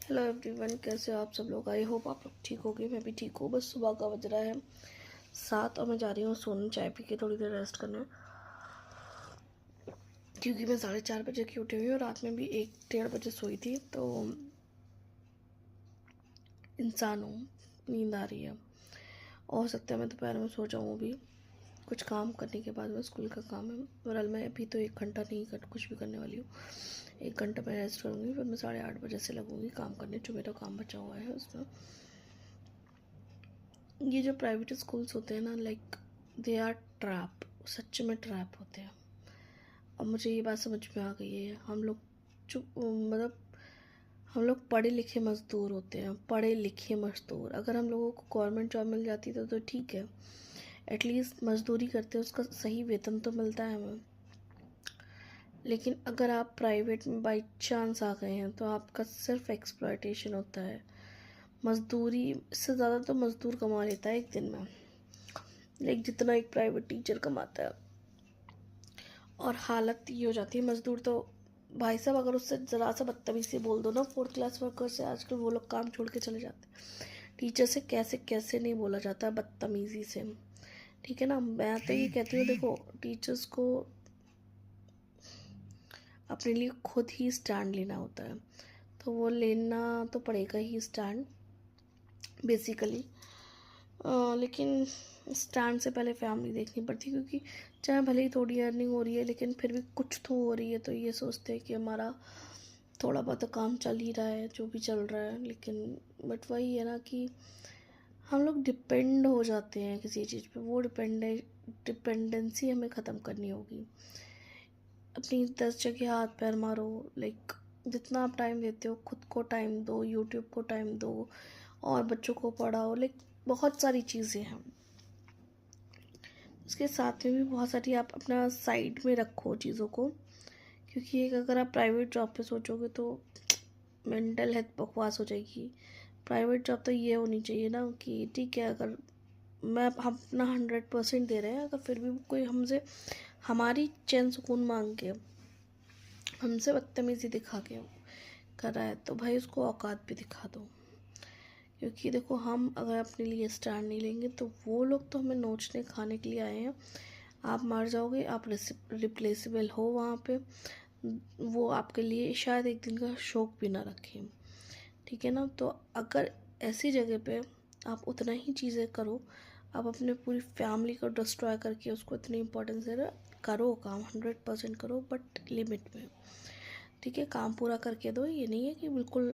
Hello everyone, कैसे हो आप सब लोग। आई होप आप लोग ठीक होगे। मैं भी ठीक हूँ। बस सुबह का बज रहा है 7 और मैं जा रही हूँ सोने, चाय पी के थोड़ी देर रेस्ट करने, क्योंकि मैं 4:30 बजे की उठी हुई हूँ। रात में भी 1-1:30 बजे सोई थी, तो इंसान हूँ, नींद आ रही है। हो सकता है मैं दोपहर में सो जाऊँ भी, कुछ काम करने के बाद। में स्कूल का काम है। बहरहाल मैं अभी तो 1 घंटा नहीं कुछ भी करने वाली हूँ। 1 घंटा मैं रेस्ट करूँगी, फिर मैं 8:30 बजे से लगूँगी काम करने, जो मेरा काम बचा हुआ है उसमें। ये जो प्राइवेट स्कूल्स होते हैं ना, लाइक दे आर ट्रैप, सच में ट्रैप होते हैं। अब मुझे ये बात समझ में आ गई है। हम लोग जो मतलब हम लोग पढ़े लिखे मज़दूर होते हैं, पढ़े लिखे मज़दूर। अगर हम लोगों को गवर्नमेंट जॉब मिल जाती तो ठीक है, एटलीस्ट मज़दूरी करते हैं, उसका सही वेतन तो मिलता है हमें। लेकिन अगर आप प्राइवेट में बाई चांस आ गए हैं तो आपका सिर्फ एक्सप्लॉयटेशन होता है। मज़दूरी इससे ज़्यादा तो मज़दूर कमा लेता है एक दिन में, लाइक जितना एक प्राइवेट टीचर कमाता है। और हालत ये हो जाती है, मज़दूर तो भाई साहब, अगर उससे ज़रा सा बदतमीज़ी से बोल दो ना, 4th क्लास वर्कर से आजकल वो लोग काम छोड़ के चले जाते हैं। टीचर से कैसे कैसे नहीं बोला जाता है बदतमीज़ी से, ठीक है ना। मैं तो ये कहती हूँ, देखो टीचर्स को अपने लिए खुद ही स्टैंड लेना होता है, तो वो लेना तो पड़ेगा ही स्टैंड बेसिकली। लेकिन स्टैंड से पहले फैमिली देखनी पड़ती है, क्योंकि चाहे भले ही थोड़ी अर्निंग हो रही है, लेकिन फिर भी कुछ तो हो रही है। तो ये सोचते हैं कि हमारा थोड़ा बहुत तो काम चल ही रहा है, जो भी चल रहा है। लेकिन बट वही है ना कि हम लोग डिपेंड हो जाते हैं किसी चीज़ पे। वो डिपेंडेंसी हमें ख़त्म करनी होगी। अपनी 10 जगह हाथ पैर मारो, लाइक जितना आप टाइम देते हो खुद को टाइम दो, यूट्यूब को टाइम दो, और बच्चों को पढ़ाओ। लाइक बहुत सारी चीज़ें हैं। उसके साथ में भी बहुत सारी आप अपना साइड में रखो चीज़ों को, क्योंकि एक अगर आप प्राइवेट जॉब पे सोचोगे तो मेंटल हेल्थ बकवास हो जाएगी। प्राइवेट जॉब तो ये होनी चाहिए ना कि ठीक है, अगर मैं हम अपना 100% दे रहे हैं, अगर फिर भी कोई हमसे हमारी चैन सुकून मांग के, हमसे बदतमीज़ी दिखा के कर रहा है, तो भाई उसको औकात भी दिखा दो। क्योंकि देखो, हम अगर अपने लिए स्टैंड नहीं लेंगे तो वो लोग तो हमें नोचने खाने के लिए आए हैं। आप मर जाओगे, आप रिप्लेसेबल हो वहाँ पे, वो आपके लिए शायद एक दिन का शौक भी ना रखें, ठीक है ना। तो अगर ऐसी जगह पे आप उतना ही चीज़ें करो, आप अपने पूरी फैमिली को डिस्ट्रॉय करके उसको इतनी इंपॉर्टेंस दे रहे हो, करो काम 100% करो, बट लिमिट में, ठीक है। काम पूरा करके दो, ये नहीं है कि बिल्कुल